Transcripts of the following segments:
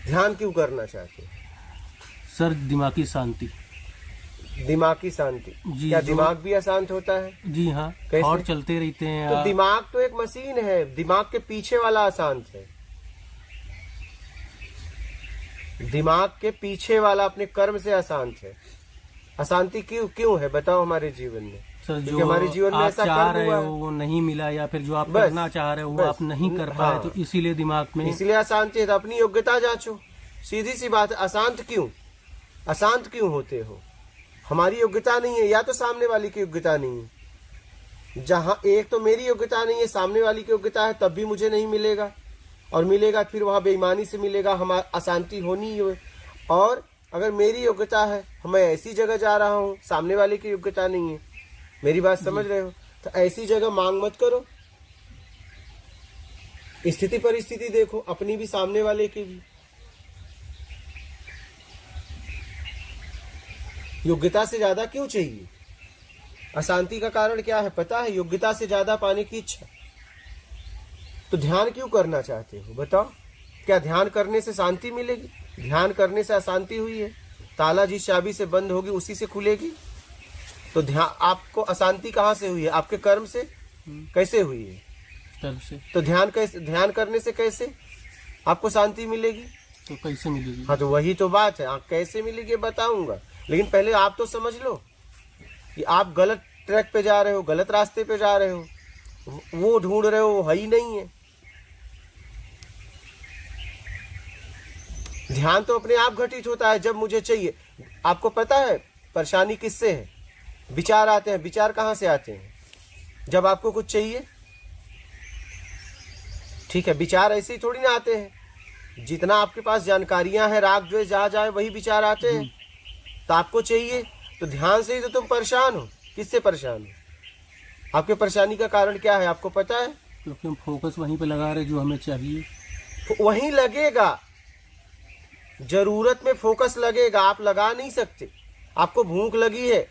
ध्यान क्यों करना चाहते हैं? सर दिमागी शांति। दिमागी शांति। जी, क्या दिमाग भी अशांत होता है? जी हाँ, कैसे? और चलते रहते हैं। तो दिमाग तो एक मशीन है, दिमाग के पीछे वाला अशांत है। दिमाग के पीछे वाला अपने कर्म से अशांत है। अशांति क्यों है बताओ हमारे जीवन में? सर क्योंकि जो हमारे जीवन में आप ऐसा चाह कर्म रहे हुआ हो है। वो नहीं मिला, या फिर जो आप बस, करना चाह रहे हो वो बस, आप नहीं कर हाँ। पाए, तो इसीलिए दिमाग में इसलिए अशांति है। तो अपनी योग्यता जांचो, सीधी सी बात है। अशांत क्यों होते हो? हमारी योग्यता नहीं है, या तो सामने वाली की योग्यता नहीं है। जहां एक तो मेरी योग्यता नहीं है, सामने वाली की योग्यता है, तब भी मुझे नहीं मिलेगा, और मिलेगा फिर वहां बेईमानी से मिलेगा, हमारी अशांति होनी है। और अगर मेरी योग्यता है, मैं ऐसी जगह जा रहा हूँ, सामने वाले की योग्यता नहीं है, मेरी बात समझ रहे हो? तो ऐसी जगह मांग मत करो। स्थिति परिस्थिति देखो, अपनी भी सामने वाले की भी। योग्यता से ज्यादा क्यों चाहिए? अशांति का कारण क्या है पता है? योग्यता से ज्यादा पाने की इच्छा। तो ध्यान क्यों करना चाहते हो बताओ? क्या ध्यान करने से शांति मिलेगी? ध्यान करने से अशांति हुई है। ताला जिस चाबी से बंद होगी उसी से खुलेगी। तो ध्यान, आपको अशांति कहाँ से हुई है? आपके कर्म से। कैसे हुई है? कर्म से। तो ध्यान करने से कैसे आपको शांति मिलेगी? तो कैसे मिलेगी? हाँ, तो वही तो बात है। कैसे मिलेगी बताऊंगा, लेकिन पहले आप तो समझ लो कि आप गलत ट्रैक पे जा रहे हो, गलत रास्ते पे जा रहे हो। वो ढूंढ रहे हो, वो है ही नहीं है। ध्यान तो अपने आप घटित होता है जब मुझे चाहिए। आपको पता है परेशानी किससे है? विचार आते हैं। विचार कहाँ से आते हैं? जब आपको कुछ चाहिए। ठीक है, विचार ऐसे ही थोड़ी ना आते हैं। जितना आपके पास जानकारियां हैं, राग द्वेष जहाँ जाए वही विचार आते हैं। तो आपको चाहिए, तो ध्यान से ही तो तुम परेशान हो। किससे परेशान हो? आपके परेशानी का कारण क्या है आपको पता है? क्योंकि हम फोकस वहीं पे लगा रहे जो हमें चाहिए। वहीं लगेगा, जरूरत में फोकस लगेगा। आप लगा नहीं सकते। आपको भूख लगी है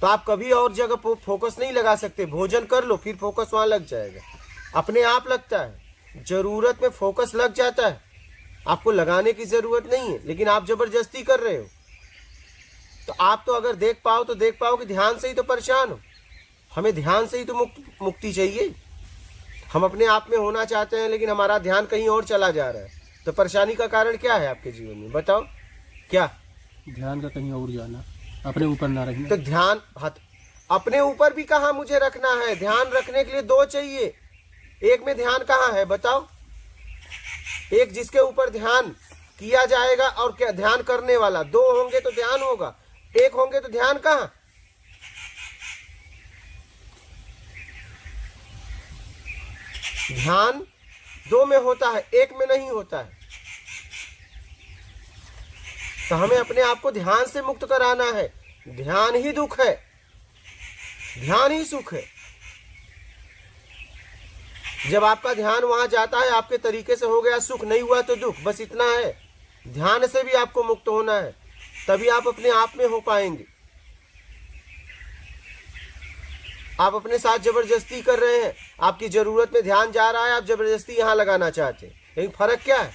तो आप कभी और जगह फोकस नहीं लगा सकते। भोजन कर लो, फिर फोकस वहां लग जाएगा, अपने आप लगता है। जरूरत में फोकस लग जाता है, आपको लगाने की जरूरत नहीं है, लेकिन आप जबरदस्ती कर रहे हो। तो आप तो अगर देख पाओ तो देख पाओ कि ध्यान से ही तो परेशान हो। हमें ध्यान से ही तो मुक्ति चाहिए। हम अपने आप में होना चाहते हैं, लेकिन हमारा ध्यान कहीं और चला जा रहा है। तो परेशानी का कारण क्या है आपके जीवन में बताओ? क्या? ध्यान का कहीं और जाना, अपने ऊपर ना रखना। तो ध्यान अपने ऊपर भी कहाँ मुझे रखना है? ध्यान रखने के लिए दो चाहिए। एक में ध्यान कहाँ है बताओ? एक जिसके ऊपर ध्यान किया जाएगा, और क्या ध्यान करने वाला। दो होंगे तो ध्यान होगा, एक होंगे तो ध्यान कहाँ? ध्यान दो में होता है, एक में नहीं होता है। तो हमें अपने आप को ध्यान से मुक्त कराना है। ध्यान ही दुख है, ध्यान ही सुख है। जब आपका ध्यान वहां जाता है, आपके तरीके से हो गया, सुख नहीं हुआ तो दुख, बस इतना है। ध्यान से भी आपको मुक्त होना है, तभी आप अपने आप में हो पाएंगे। आप अपने साथ जबरदस्ती कर रहे हैं। आपकी जरूरत में ध्यान जा रहा है, आप जबरदस्ती यहां लगाना चाहते हैं, लेकिन फर्क क्या है?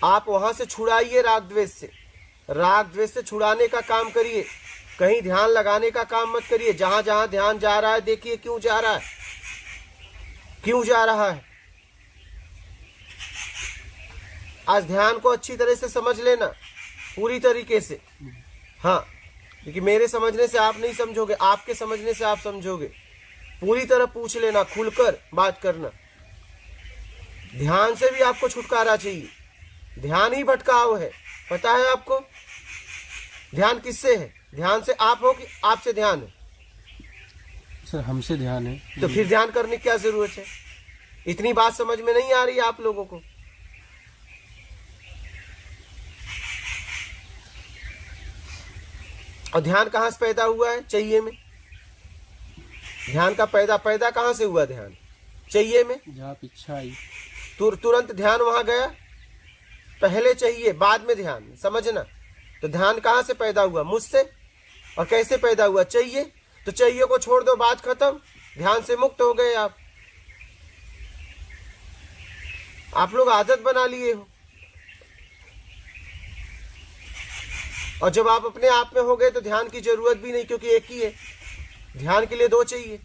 आप वहां से छुड़ाइए राग द्वेष से। राग द्वेष से छुड़ाने का काम करिए, कहीं ध्यान लगाने का काम मत करिए। जहां जहां ध्यान जा रहा है, देखिए क्यों जा रहा है, क्यों जा रहा है। आज ध्यान को अच्छी तरह से समझ लेना, पूरी तरीके से। हाँ, क्योंकि मेरे समझने से आप नहीं समझोगे, आपके समझने से आप समझोगे। पूरी तरह पूछ लेना, खुलकर बात करना। ध्यान से भी आपको छुटकारा चाहिए। ध्यान ही भटकाव है, पता है आपको? ध्यान किससे है? ध्यान से आप हो कि आपसे ध्यान है? सर हमसे ध्यान है। तो फिर ध्यान करने की क्या जरूरत है? इतनी बात समझ में नहीं आ रही आप लोगों को? और ध्यान कहां से पैदा हुआ है? चाहिए में। ध्यान का पैदा कहां से हुआ? ध्यान चाहिए में। जहाँ इच्छा आई तुरंत ध्यान वहां गया। पहले चाहिए, बाद में ध्यान, समझना। तो ध्यान कहां से पैदा हुआ? मुझसे। और कैसे पैदा हुआ? चाहिए। तो चाहिए को छोड़ दो, बात खत्म। ध्यान से मुक्त हो गए आप। आप लोग आदत बना लिए हो। और जब आप अपने आप में हो गए तो ध्यान की जरूरत भी नहीं, क्योंकि एक ही है। ध्यान के लिए दो चाहिए,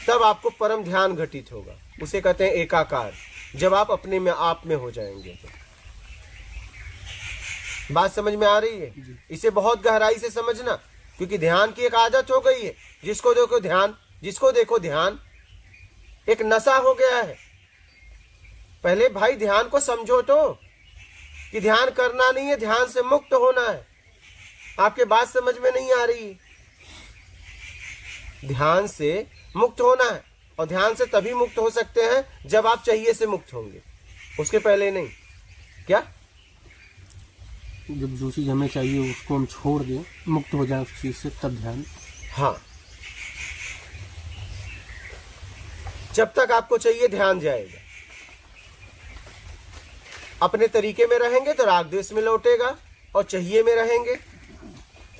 तब आपको परम ध्यान घटित होगा। उसे कहते हैं एकाकार, जब आप अपने में आप में हो जाएंगे तो। बात समझ में आ रही है? इसे बहुत गहराई से समझना, क्योंकि ध्यान की एक आदत हो गई है। जिसको देखो ध्यान, जिसको देखो ध्यान, एक नशा हो गया है। पहले भाई ध्यान को समझो तो, कि ध्यान करना नहीं है, ध्यान से मुक्त होना है। आपके बात समझ में नहीं आ रही है। ध्यान से मुक्त होना है, और ध्यान से तभी मुक्त हो सकते हैं जब आप चाहिए से मुक्त होंगे, उसके पहले नहीं। क्या? जब जो चीज हमें चाहिए उसको हम छोड़ दें, मुक्त हो जाए उस चीज से, तब ध्यान। हाँ, जब तक आपको चाहिए ध्यान जाएगा। अपने तरीके में रहेंगे तो राग द्वेष में लौटेगा, और चाहिए में रहेंगे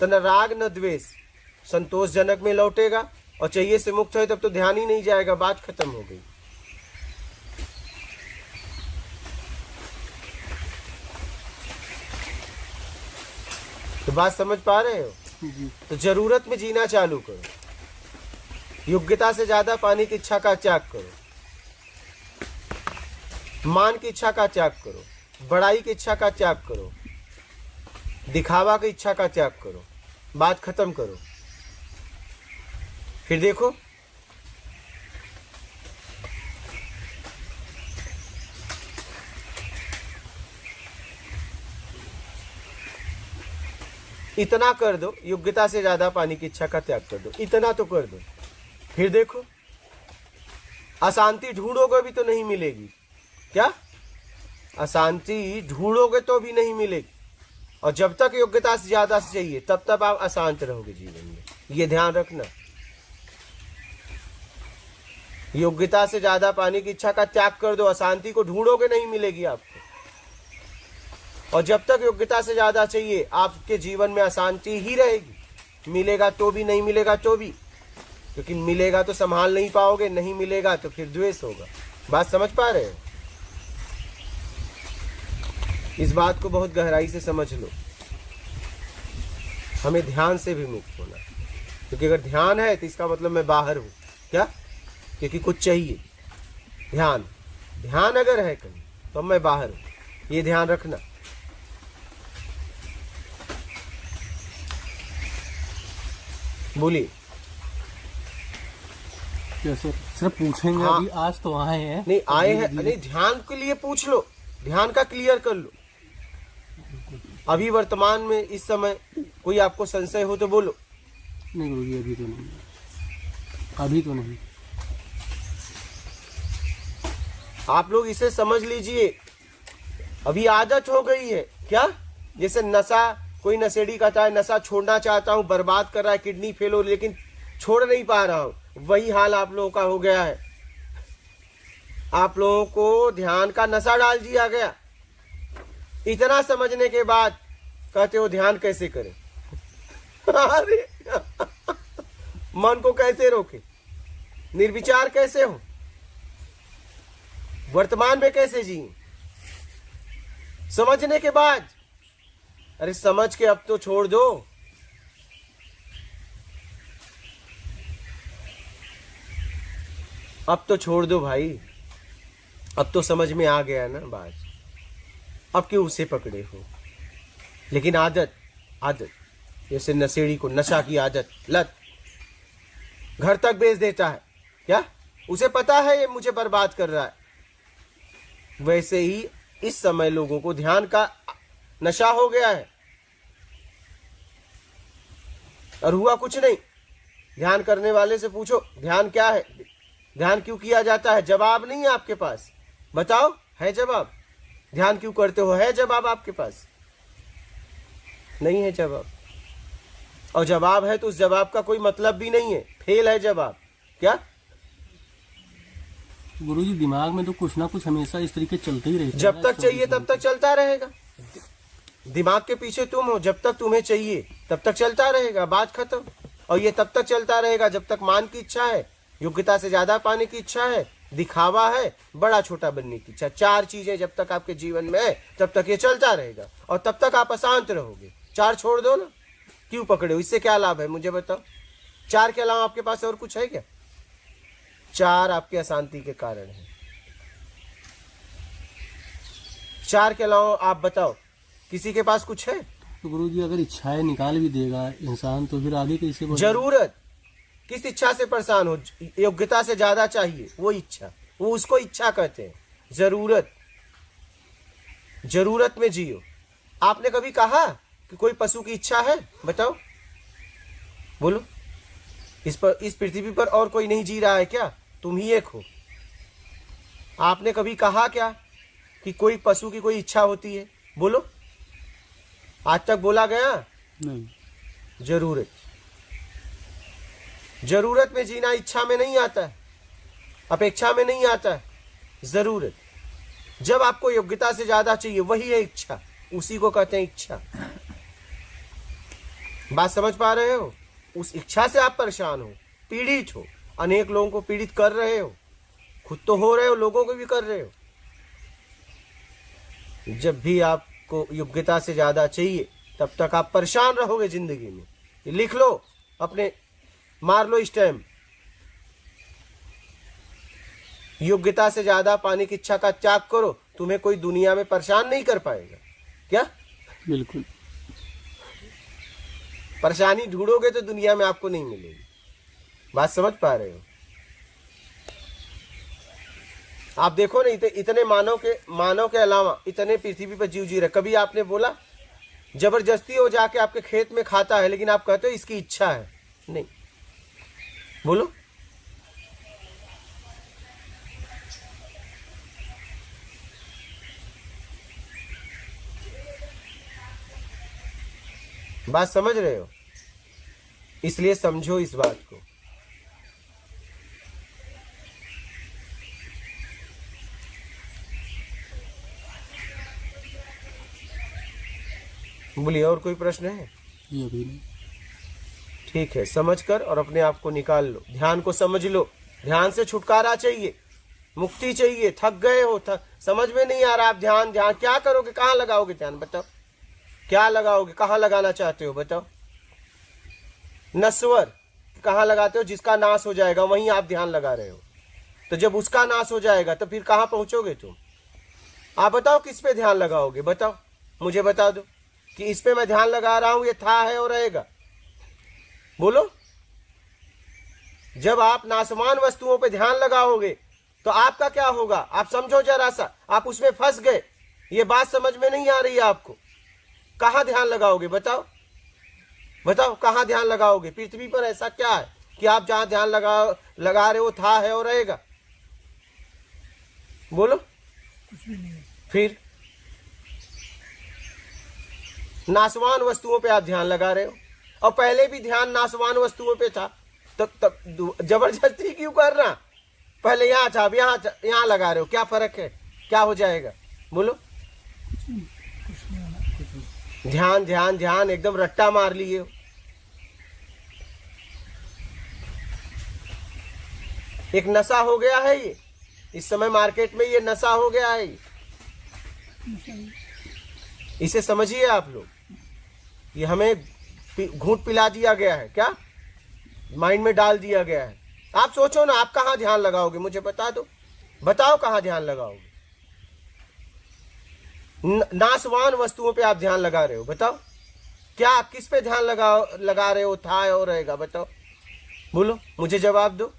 तो न राग न द्वेष, संतोषजनक में लौटेगा। और चाहिए से मुक्त है तब तो ध्यान ही नहीं जाएगा, बात खत्म हो गई। तो बात समझ पा रहे हो? तो जरूरत में जीना चालू करो। योग्यता से ज्यादा पाने की इच्छा का त्याग करो। मान की इच्छा का त्याग करो। बड़ाई की इच्छा का त्याग करो। दिखावा की इच्छा का त्याग करो। बात खत्म करो। फिर देखो, इतना कर दो, योग्यता से ज्यादा पाने की इच्छा का त्याग कर दो, इतना तो कर दो। फिर देखो, अशांति ढूंढोगे भी तो नहीं मिलेगी। क्या? अशांति ढूंढोगे तो भी नहीं मिलेगी। और जब तक योग्यता से ज्यादा चाहिए तब तक आप अशांत रहोगे जीवन में। ये ध्यान रखना। योग्यता से ज्यादा पाने की इच्छा का त्याग कर दो, अशांति को ढूंढोगे नहीं मिलेगी आपको। और जब तक योग्यता से ज्यादा चाहिए आपके जीवन में अशांति ही रहेगी। मिलेगा तो भी, नहीं मिलेगा तो भी, क्योंकि मिलेगा तो संभाल नहीं पाओगे, नहीं मिलेगा तो फिर द्वेष होगा। बात समझ पा रहे हो? इस बात को बहुत गहराई से समझ लो। हमें ध्यान से भी मुक्त होना, क्योंकि अगर ध्यान है तो इसका मतलब मैं बाहर हूं। क्या? क्योंकि कुछ चाहिए। ध्यान अगर है कहीं तो मैं बाहर हूं, ये ध्यान रखना। बोलिए। कैसे? सिर्फ पूछेंगे? हाँ। अभी आज तो आए हैं। नहीं आए हैं, नहीं, ध्यान के लिए पूछ लो, ध्यान का क्लियर कर लो। अभी वर्तमान में इस समय कोई आपको संशय हो तो बोलो। नहीं गुरुजी, अभी तो नहीं, अभी तो नहीं। आप लोग इसे समझ लीजिए, अभी आदत हो गई है। क्या? जैसे नशा, कोई नशेड़ी कहता है नशा छोड़ना चाहता हूं, बर्बाद कर रहा है, किडनी फेल हो, लेकिन छोड़ नहीं पा रहा हूं। वही हाल आप लोगों का हो गया है। आप लोगों को ध्यान का नशा डाल दिया गया। इतना समझने के बाद कहते हो ध्यान कैसे करें? अरे मन को कैसे रोके? निर्विचार कैसे हो? वर्तमान में कैसे जिए? समझने के बाद, अरे समझ के अब तो छोड़ दो। अब तो छोड़ दो भाई, अब तो समझ में आ गया ना बात। अब क्यों उसे पकड़े हो? लेकिन आदत जैसे नशेड़ी को नशा की आदत, लत, घर तक बेच देता है। क्या? उसे पता है ये मुझे बर्बाद कर रहा है। वैसे ही इस समय लोगों को ध्यान का नशा हो गया है, और हुआ कुछ नहीं। ध्यान करने वाले से पूछो ध्यान क्या है, ध्यान क्यों किया जाता है? जवाब नहीं है आपके पास। बताओ, है जवाब? ध्यान क्यों करते हो? है जवाब आपके पास? नहीं है जवाब। और जवाब है तो उस जवाब का कोई मतलब भी नहीं है, फेल है जवाब। क्या? गुरुजी, दिमाग में तो कुछ ना कुछ हमेशा इस तरीके चलते ही रहता है। जब तक चाहिए तब तक चलता रहेगा। दिमाग के पीछे तुम हो, जब तक तुम्हें चाहिए तब तक चलता रहेगा, बात खत्म। और ये तब तक चलता रहेगा जब तक मान की इच्छा है, योग्यता से ज्यादा पाने की इच्छा है, दिखावा है, बड़ा छोटा बनने की इच्छा। 4 चीजें जब तक आपके जीवन में है तब तक ये चलता रहेगा और तब तक आप अशांत रहोगे। 4 छोड़ दो ना, क्यों पकड़े हो? इससे क्या लाभ है मुझे बताओ? 4 के अलावा आपके पास और कुछ है क्या? 4 आपके अशांति के कारण है। 4 के अलावा आप बताओ किसी के पास कुछ है? तो गुरुजी अगर इच्छाएं निकाल भी देगा इंसान तो फिर आगे कैसे बढ़ेगा? जरूरत, किस इच्छा से परेशान हो? योग्यता से ज्यादा चाहिए, वो इच्छा, वो उसको इच्छा कहते हैं। जरूरत, जरूरत में जियो। आपने कभी कहा कि कोई पशु की इच्छा है? बताओ, बोलो। इस पृथ्वी पर और कोई नहीं जी रहा है क्या? तुम ही एक हो। आपने कभी कहा क्या कि कोई पशु की कोई इच्छा होती है? बोलो, आज तक बोला गया? नहीं। जरूरत, जरूरत में जीना इच्छा में नहीं आता है, अपेक्षा में नहीं आता है। जरूरत, जब आपको योग्यता से ज्यादा चाहिए वही है इच्छा, उसी को कहते हैं इच्छा। बात समझ पा रहे हो? उस इच्छा से आप परेशान हो, पीड़ित हो, अनेक लोगों को पीड़ित कर रहे हो, खुद तो हो रहे हो, लोगों को भी कर रहे हो। जब भी आपको योग्यता से ज्यादा चाहिए तब तक आप परेशान रहोगे जिंदगी में। ये लिख लो, अपने मार लो स्टैम्प। योग्यता से ज्यादा पाने की इच्छा का त्याग करो, तुम्हें कोई दुनिया में परेशान नहीं कर पाएगा। क्या? बिल्कुल। परेशानी ढूंढोगे तो दुनिया में आपको नहीं मिलेगी। बात समझ पा रहे हो? आप देखो ना, इतने मानव के अलावा इतने पृथ्वी पर जीव जी रहे। कभी आपने बोला जबरदस्ती हो जाके आपके खेत में खाता है, लेकिन आप कहते हो इसकी इच्छा है? नहीं। बोलो, बात समझ रहे हो? इसलिए समझो इस बात को। बोलिए, और कोई प्रश्न है? ये अभी नहीं। ठीक है, समझ कर और अपने आप को निकाल लो। ध्यान को समझ लो। ध्यान से छुटकारा चाहिए, मुक्ति चाहिए। थक गए हो, समझ में नहीं आ रहा। आप ध्यान ध्यान क्या करोगे? कहाँ लगाओगे ध्यान? बताओ, क्या लगाओगे? कहाँ लगाना चाहते हो? बताओ। नश्वर कहाँ लगाते हो? जिसका नाश हो जाएगा वहीं आप ध्यान लगा रहे हो। तो जब उसका नाश हो जाएगा तो फिर कहाँ पहुंचोगे तुम? आप बताओ, किस पे ध्यान लगाओगे? बताओ, मुझे बता दो कि इस पे मैं ध्यान लगा रहा हूं, ये था, है और रहेगा। बोलो। जब आप नाशवान वस्तुओं पे ध्यान लगाओगे तो आपका क्या होगा? आप समझो जरा सा, आप उसमें फंस गए। ये बात समझ में नहीं आ रही है आपको। कहाँ ध्यान लगाओगे? बताओ, बताओ, कहाँ ध्यान लगाओगे? पृथ्वी पर ऐसा क्या है कि आप जहां ध्यान लगा रहे हो था, है और रहेगा? बोलो। कुछ भी नहीं। फिर नाशवान वस्तुओं पे आप ध्यान लगा रहे हो, और पहले भी ध्यान नाशवान वस्तुओं पे था। तब जबरदस्ती क्यों करना? पहले यहाँ था, अब यहाँ लगा रहे हो। क्या फर्क है? क्या हो जाएगा? बोलो। ध्यान ध्यान ध्यान एकदम रट्टा मार लिए हो। एक नशा हो गया है ये, इस समय मार्केट में ये नशा हो गया है। इसे समझिए आप लोग, ये हमें घूंट पिला दिया गया है। क्या? माइंड में डाल दिया गया है। आप सोचो ना, आप कहाँ ध्यान लगाओगे? मुझे बता दो, बताओ कहाँ ध्यान लगाओगे? नाशवान वस्तुओं पे आप ध्यान लगा रहे हो। बताओ, क्या किस पे ध्यान लगा रहे हो? था और रहेगा। बताओ, बोलो, मुझे जवाब दो।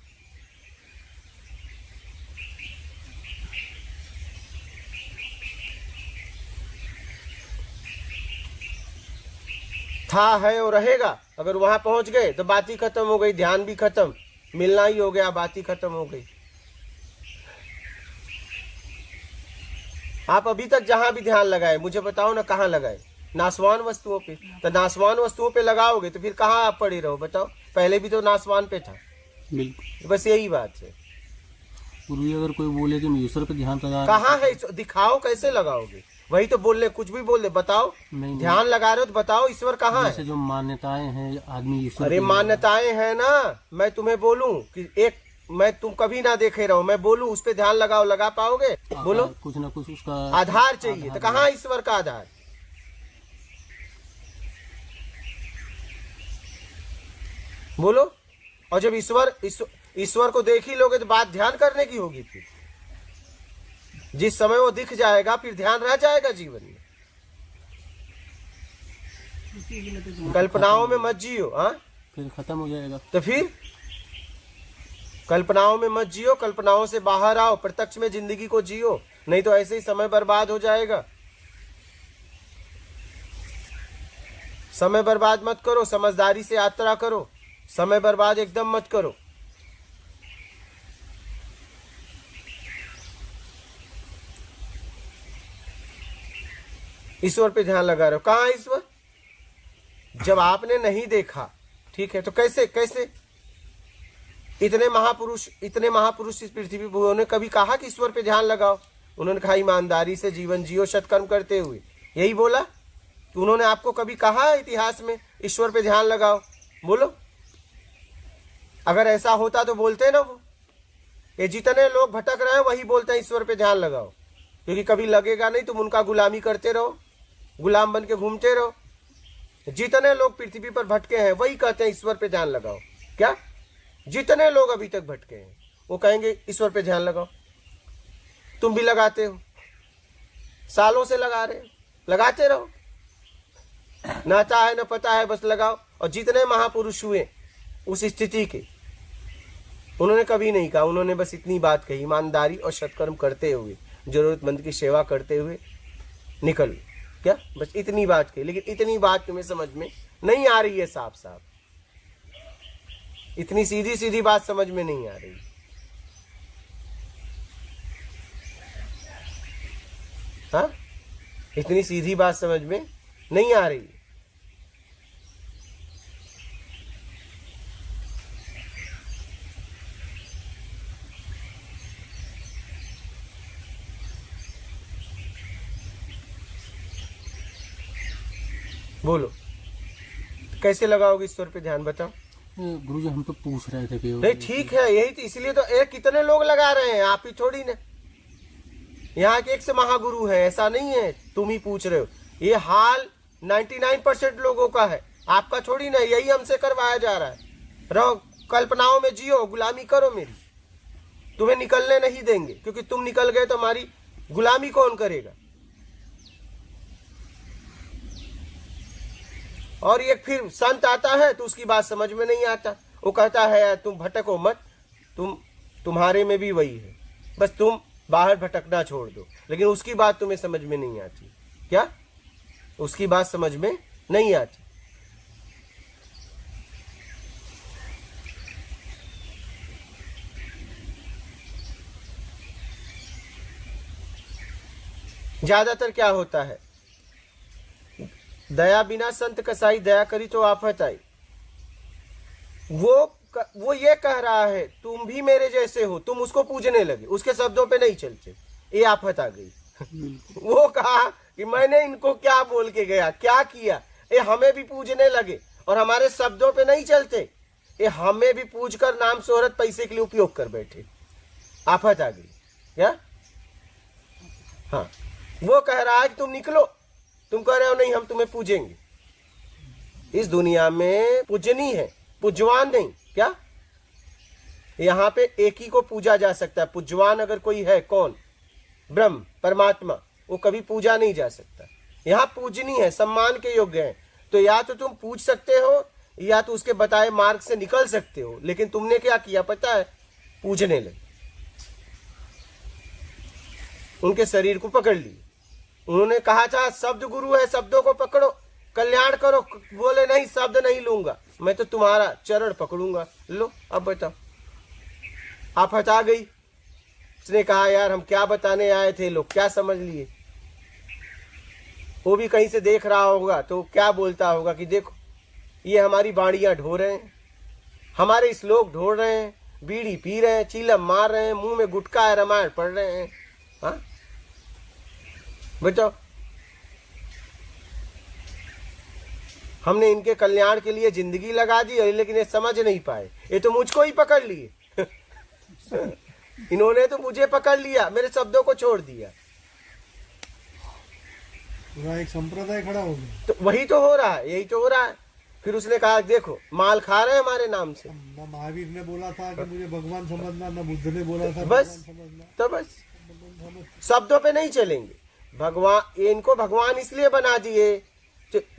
था, है और रहेगा। अगर वहां पहुंच गए तो बात ही खत्म हो गई, ध्यान भी खत्म, मिलना ही हो गया, बात ही खत्म हो गई। आप अभी तक जहां भी ध्यान लगाए, मुझे बताओ ना, कहाँ लगाए? नाशवान वस्तुओं पे। तो नाशवान वस्तुओं पे लगाओगे तो फिर कहाँ आप पड़े रहो? बताओ, पहले भी तो नाशवान पे था। बिल्कुल। बस यही बात है। गुरुजी अगर कोई बोले कि मैं ईश्वर पे ध्यान लगा, कहाँ है? दिखाओ, कैसे लगाओगे? वही तो बोल रहे, कुछ भी बोल रहे, बताओ। नहीं, ध्यान लगा रहे हो तो बताओ, ईश्वर कहाँ है? जैसे जो मान्यताएं हैं आदमी ईश्वर अरे पे- मान्यताएं हैं ना, मैं तुम्हें बोलूं कि एक मैं तुम कभी ना देखे रहो, मैं बोलूं उस पे ध्यान लगाओ, लगा पाओगे? बोलो। कुछ ना कुछ उसका आधार चाहिए। तो कहाँ ईश्वर का आधार? बोलो। और जब ईश्वर को देख ही लोगे तो बात ध्यान करने की होगी। फिर जिस समय वो दिख जाएगा फिर ध्यान रह जाएगा जीवन में। कल्पनाओं में मत जियो। हाँ, फिर खत्म हो जाएगा। तो फिर कल्पनाओं में मत जियो, कल्पनाओं से बाहर आओ, प्रत्यक्ष में जिंदगी को जियो, नहीं तो ऐसे ही समय बर्बाद हो जाएगा। समय बर्बाद मत करो, समझदारी से यात्रा करो, समय बर्बाद एकदम मत करो। ईश्वर पे ध्यान लगा रहे हो। कहाँ है ईश्वर? जब आपने नहीं देखा, ठीक है, तो कैसे कैसे इतने महापुरुष इस पृथ्वी पर, उन्होंने कभी कहा कि ईश्वर पे ध्यान लगाओ? उन्होंने कहा ईमानदारी से जीवन जियो, सत्कर्म करते हुए, यही बोला। तो उन्होंने आपको कभी कहा इतिहास में ईश्वर पे ध्यान लगाओ? बोलो। अगर ऐसा होता तो बोलते ना वो। ये जितने लोग भटक रहे हैं वही बोलते हैं ईश्वर पे ध्यान लगाओ, क्योंकि कभी लगेगा नहीं, तुम उनका गुलामी करते रहो, गुलाम बन के घूमते रहो। जितने लोग पृथ्वी पर भटके हैं वही कहते हैं ईश्वर पे ध्यान लगाओ। क्या? जितने लोग अभी तक भटके हैं वो कहेंगे ईश्वर पे ध्यान लगाओ। तुम भी लगाते हो, सालों से लगा रहे हो, लगाते रहो। न आता है न पता है, बस लगाओ। और जितने महापुरुष हुए उस स्थिति के, उन्होंने कभी नहीं कहा, उन्होंने बस इतनी बात कही, ईमानदारी और सत्कर्म करते हुए, जरूरतमंद की सेवा करते हुए निकल। क्या? बस इतनी बात कही। लेकिन इतनी बात तुम्हें समझ में नहीं आ रही है। साफ साफ इतनी सीधी सीधी बात समझ में नहीं आ रही। हाँ, इतनी सीधी बात समझ में नहीं आ रही। बोलो, कैसे लगाओगे ईश्वर पे ध्यान? बताओ। गुरुजी हम तो पूछ रहे थे कि नहीं, ठीक है, यही तो, इसलिए तो एक कितने लोग लगा रहे हैं, आप ही थोड़ी ना। यहाँ के एक से महागुरु है, ऐसा नहीं है तुम ही पूछ रहे हो। ये हाल 99% लोगों का है, आपका थोड़ी ना। यही हमसे करवाया जा रहा है। रहो, कल्पनाओं में जियो, गुलामी करो मेरी। तुम्हें निकलने नहीं देंगे, क्योंकि तुम निकल गए तो हमारी गुलामी कौन करेगा? और एक फिर संत आता है तो उसकी बात समझ में नहीं आता। वो कहता है यार तुम भटको मत, तुम्हारे में भी वही है, बस तुम बाहर भटकना छोड़ दो। लेकिन उसकी बात तुम्हें समझ में नहीं आती। क्या? उसकी बात समझ में नहीं आती। ज्यादातर क्या होता है, दया बिना संत कसाई, दया करी तो आफत आई। वो ये कह रहा है तुम भी मेरे जैसे हो, तुम उसको पूजने लगे, उसके शब्दों पे नहीं चलते, ये आफत आ गई। वो कहा कि मैंने इनको क्या बोल के गया, क्या किया, ये हमें भी पूजने लगे और हमारे शब्दों पे नहीं चलते, ये हमें भी पूज कर नाम शोहरत पैसे के लिए उपयोग कर बैठे। आफत आ गई। क्या? हाँ, वो कह रहा है कि तुम निकलो, तुम कह रहे हो नहीं हम तुम्हें पूजेंगे। इस दुनिया में पूजनी है, पूजवान नहीं। क्या? यहाँ पे एक ही को पूजा जा सकता है। पूजवान अगर कोई है, कौन? ब्रह्म, परमात्मा। वो कभी पूजा नहीं जा सकता। यहाँ पूजनी है, सम्मान के योग्य है। तो या तो तुम पूज सकते हो या तो उसके बताए मार्ग से निकल सकते हो। लेकिन तुमने क्या किया पता है? पूजने लगे, उनके शरीर को पकड़ लिए। उन्होंने कहा था शब्द गुरु है, शब्दों को पकड़ो, कल्याण करो। बोले नहीं, शब्द नहीं लूंगा, मैं तो तुम्हारा चरण पकड़ूंगा। लो, अब बताओ, आफत आ गई। उसने कहा यार हम क्या बताने आए थे, लोग क्या समझ लिए। वो भी कहीं से देख रहा होगा तो क्या बोलता होगा कि देखो ये हमारी बाड़ियां ढो रहे हैं, हमारे श्लोक ढो रहे हैं, बीड़ी पी रहे हैं, चीलम मार रहे हैं, मुंह में गुटखा है, रामायण पढ़ रहे हैं। हाँ बताओ, हमने इनके कल्याण के लिए जिंदगी लगा दी, लेकिन ये समझ नहीं पाए, ये तो मुझको ही पकड़ लिए। इन्होंने तो मुझे पकड़ लिया, मेरे शब्दों को छोड़ दिया। पूरा एक संप्रदाय खड़ा हो गया। तो वही तो हो रहा है, यही तो हो रहा है। फिर उसने कहा देखो माल खा रहे हैं हमारे नाम से। न महावीर ने बोला था कि मुझे भगवान समझना, न बुद्ध ने बोला था बस भगवान समझना। तो बस शब्दों पे नहीं चलेंगे। भगवान, इनको भगवान इसलिए बना दिए,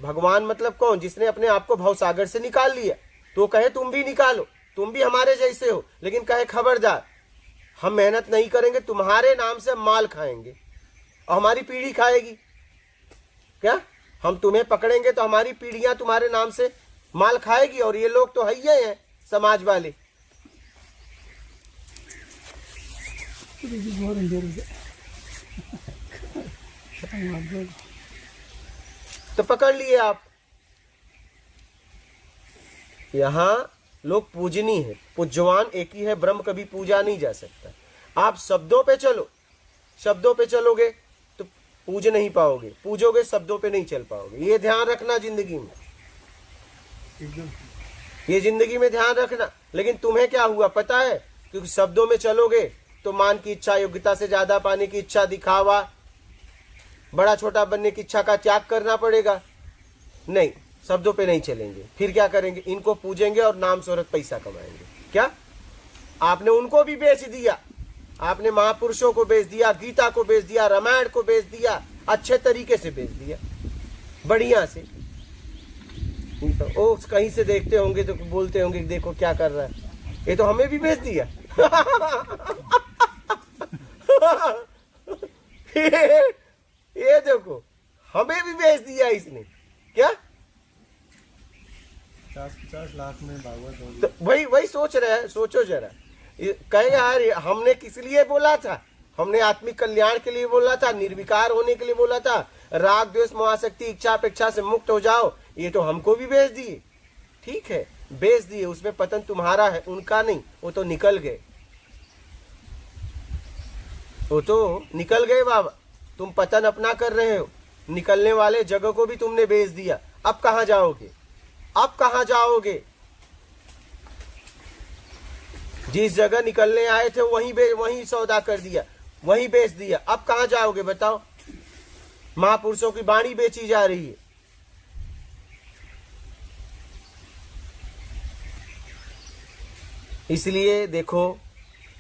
भगवान मतलब कौन? जिसने अपने आप को भवसागर से निकाल लिया। तो कहे तुम भी निकालो, तुम भी हमारे जैसे हो, लेकिन कहे खबरदार हम मेहनत नहीं करेंगे, तुम्हारे नाम से माल खाएंगे और हमारी पीढ़ी खाएगी। क्या हम तुम्हें पकड़ेंगे तो हमारी पीढ़ियां तुम्हारे नाम से माल खाएगी? और ये लोग तो है ही हैं समाज वाले। तो पकड़ लिए आप। यहाँ लोग पूजनी है, पूज्यवान एक ही है, ब्रह्म कभी पूजा नहीं जा सकता। आप शब्दों पे चलो, शब्दों पे चलोगे तो पूज नहीं पाओगे, पूजोगे शब्दों पे नहीं चल पाओगे। ये ध्यान रखना जिंदगी में, एकदम ये जिंदगी में ध्यान रखना। लेकिन तुम्हें क्या हुआ पता है? क्योंकि शब्दों में चलोगे तो मान की इच्छा, योग्यता से ज्यादा पाने की इच्छा, दिखावा, बड़ा छोटा बनने की इच्छा का त्याग करना पड़ेगा। नहीं, शब्दों पे नहीं चलेंगे। फिर क्या करेंगे? इनको पूजेंगे और नाम शोहरत पैसा कमाएंगे। क्या आपने उनको भी बेच दिया? आपने महापुरुषों को बेच दिया, गीता को बेच दिया, रामायण को बेच दिया, अच्छे तरीके से बेच दिया, बढ़िया से। ओ कहीं से देखते होंगे तो बोलते होंगे देखो क्या कर रहा है, ये तो हमें भी बेच दिया। ये देखो हमें भी बेच दिया इसने। क्या 50-50 लाख में भागवत होगी। तो वही सोच रहे हैं। सोचो जरा, कहे यार हमने किस लिए बोला था? हमने आत्मिक कल्याण के लिए बोला था, निर्विकार होने के लिए बोला था, राग द्वेष मोहाशक्ति इच्छा अपेक्षा से मुक्त हो जाओ। ये तो हमको भी बेच दिए। ठीक है, बेच दिए, उसमें पतन तुम्हारा है, उनका नहीं। वो तो निकल गए, वो तो निकल गए बाबा। तुम पतन अपना कर रहे हो, निकलने वाले जगह को भी तुमने बेच दिया। अब कहां जाओगे? अब कहां जाओगे? जिस जगह निकलने आए थे वहीं सौदा कर दिया, वहीं बेच दिया। अब कहां जाओगे बताओ? महापुरुषों की वाणी बेची जा रही है। इसलिए देखो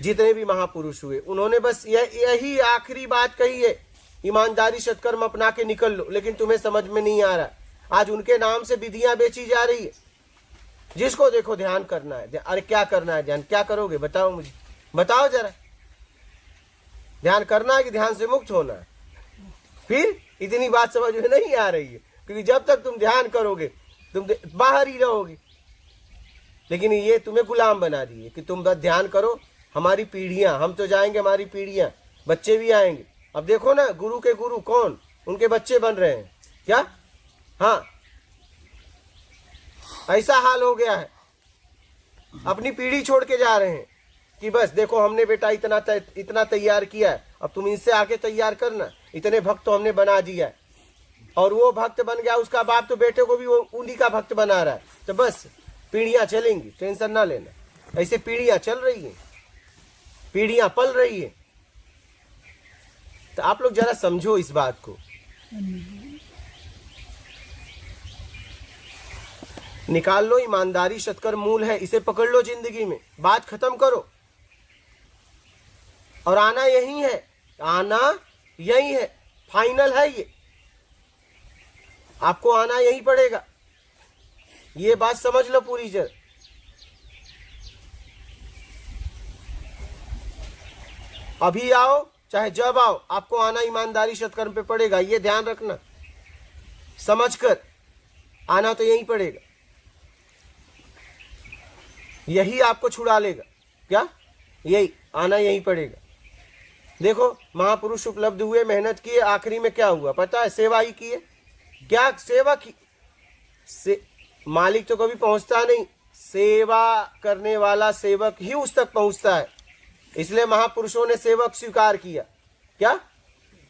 जितने भी महापुरुष हुए उन्होंने बस यही आखिरी बात कही है, ईमानदारी सत्कर्म अपना के निकल लो। लेकिन तुम्हें समझ में नहीं आ रहा। आज उनके नाम से विधियां बेची जा रही है। जिसको देखो ध्यान करना है। अरे क्या करना है ध्यान? क्या करोगे बताओ मुझे, बताओ जरा। ध्यान करना है कि ध्यान से मुक्त होना है? फिर इतनी बात समझ में नहीं आ रही है, क्योंकि जब तक तुम ध्यान करोगे तुम बाहर ही रहोगे। लेकिन ये तुम्हें गुलाम बना दिए कि तुम बस ध्यान करो, हमारी पीढ़ियां, हम तो जाएंगे, हमारी पीढ़ियां, बच्चे भी आएंगे। अब देखो ना, गुरु के गुरु कौन? उनके बच्चे बन रहे हैं। क्या? हाँ, ऐसा हाल हो गया है। अपनी पीढ़ी छोड़ के जा रहे हैं कि बस देखो हमने बेटा इतना तैयार किया है, अब तुम इनसे आगे तैयार करना। इतने भक्त तो हमने बना दिया है, और वो भक्त बन गया, उसका बाप तो बेटे को भी वो उन्हीं का भक्त बना रहा है। तो बस पीढ़ियां चलेंगी, टेंशन ना लेना। ऐसे पीढ़ियां चल रही हैं, पीढ़ियां पल रही है। तो आप लोग जरा समझो इस बात को। निकाल लो, ईमानदारी सत्कर्म मूल है, इसे पकड़ लो जिंदगी में, बात खत्म करो। और आना यही है, आना यही है, फाइनल है ये। आपको आना यही पड़ेगा, ये बात समझ लो पूरी जर। अभी आओ चाहे जब आओ, आपको आना ईमानदारी सत्कर्म पे पड़ेगा। ये ध्यान रखना, समझकर आना तो यही पड़ेगा। यही आपको छुड़ा लेगा। क्या? यही आना यही पड़ेगा। देखो महापुरुष उपलब्ध हुए, मेहनत किए, आखिरी में क्या हुआ पता है? सेवा ही की है। क्या सेवा की? मालिक तो कभी पहुंचता नहीं, सेवा करने वाला सेवक ही उस तक पहुंचता है। इसलिए महापुरुषों ने सेवक स्वीकार किया। क्या?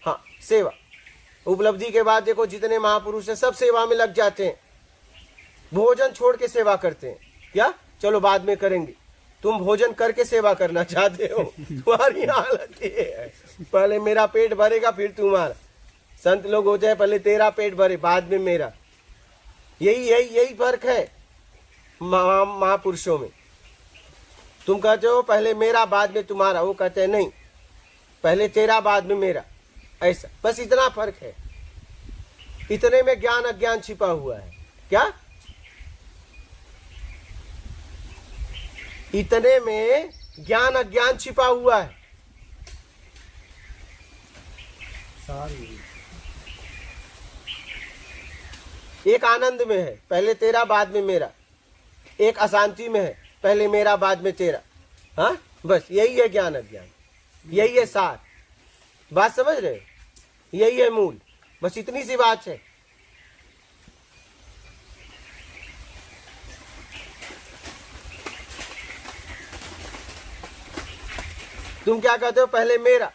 हाँ, सेवा। उपलब्धि के बाद देखो जितने महापुरुष हैं सब सेवा में लग जाते हैं, भोजन छोड़ के सेवा करते हैं। क्या? चलो बाद में करेंगे, तुम भोजन करके सेवा करना चाहते हो। तुम्हारी हालत ये है, पहले मेरा पेट भरेगा फिर तुम्हारा। संत लोग हो जाए पहले तेरा पेट भरे बाद में मेरा। यही फर्क है महापुरुषों में। तुम कहते हो पहले मेरा बाद में तुम्हारा, वो कहते हैं नहीं पहले तेरा बाद में मेरा, ऐसा। बस इतना फर्क है। इतने में ज्ञान अज्ञान छिपा हुआ है। क्या? इतने में ज्ञान अज्ञान छिपा हुआ है। एक आनंद में है पहले तेरा बाद में मेरा, एक अशांति में है पहले मेरा बाद में तेरा। हाँ, बस यही है ज्ञान अज्ञान, यही है सार। बात समझ रहे? यही है मूल। बस इतनी सी बात है। तुम क्या कहते हो? पहले मेरा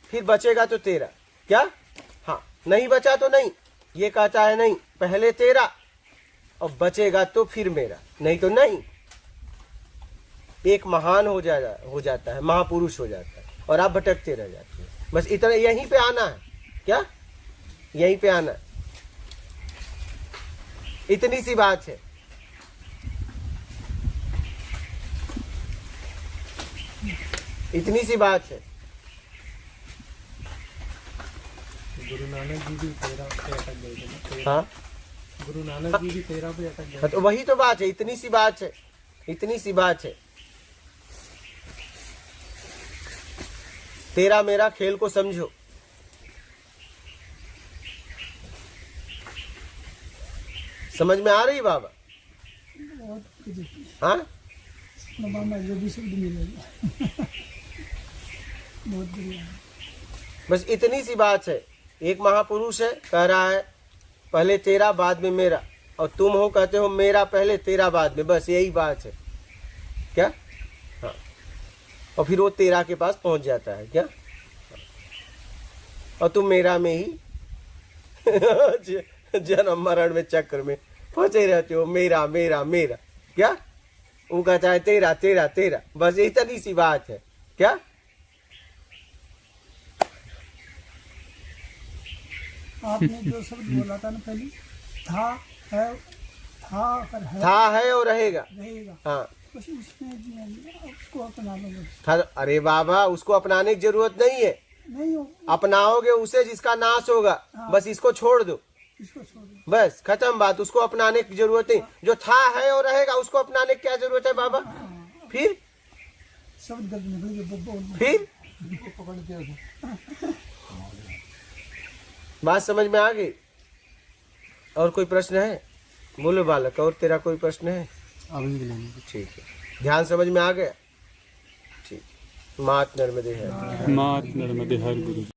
फिर बचेगा तो तेरा। क्या? हाँ, नहीं बचा तो नहीं। ये कहता है नहीं पहले तेरा और बचेगा तो फिर मेरा, नहीं तो नहीं। एक महान हो जाता है, महापुरुष हो जाता है और आप भटकते रह जाते हैं। बस इतना, यहीं पे आना है। क्या? यहीं पे आना है। इतनी सी बात है। इतनी सी बात है। गुरु नानक जी भी तेरा पे अटक गए थे ना। हाँ, गुरु नानक जी भी तेरा पे अटक गए। तो वही तो बात है। इतनी सी बात है। इतनी सी बात है। तेरा मेरा खेल को समझो। समझ में आ रही बाबा? हाँ, जो भी शब्द मिलेगा बहुत बढ़िया। बस इतनी सी बात है। एक महापुरुष है, कह रहा है पहले तेरा बाद में मेरा, और तुम हो कहते हो मेरा पहले तेरा बाद में। बस यही बात है। क्या? हाँ, और फिर वो तेरा के पास पहुंच जाता है। क्या? और तुम मेरा में ही जन्म मरण में चक्र में फंसे रहते हो। मेरा मेरा मेरा। क्या? वो कहता है तेरा तेरा तेरा। बस इतनी सी बात है। क्या? आपने जो शब्द बोला था ना पहले, था है, था है और रहेगा। रहेगा, हाँ, बस उसमें उसको अपना लो। था। अरे बाबा, उसको अपनाने की जरूरत नहीं है। नहीं हो, अपनाओगे उसे जिसका नाश होगा। हाँ। बस इसको छोड़ दो, इसको छोड़ दो। बस खत्म बात। उसको अपनाने की जरूरत नहीं। जो था है और रहेगा उसको अपनाने की क्या जरूरत है बाबा? फिर शब्द गलत निकल गए, बोल फिर पकड़ के बात समझ में आ गई? और कोई प्रश्न है? बोलो बालक, और तेरा कोई प्रश्न है? अभी भी लेंगे। ठीक है, ध्यान समझ में आ गया? ठीक। मात नर्मदे है। मात नर्मदे हर गुरु।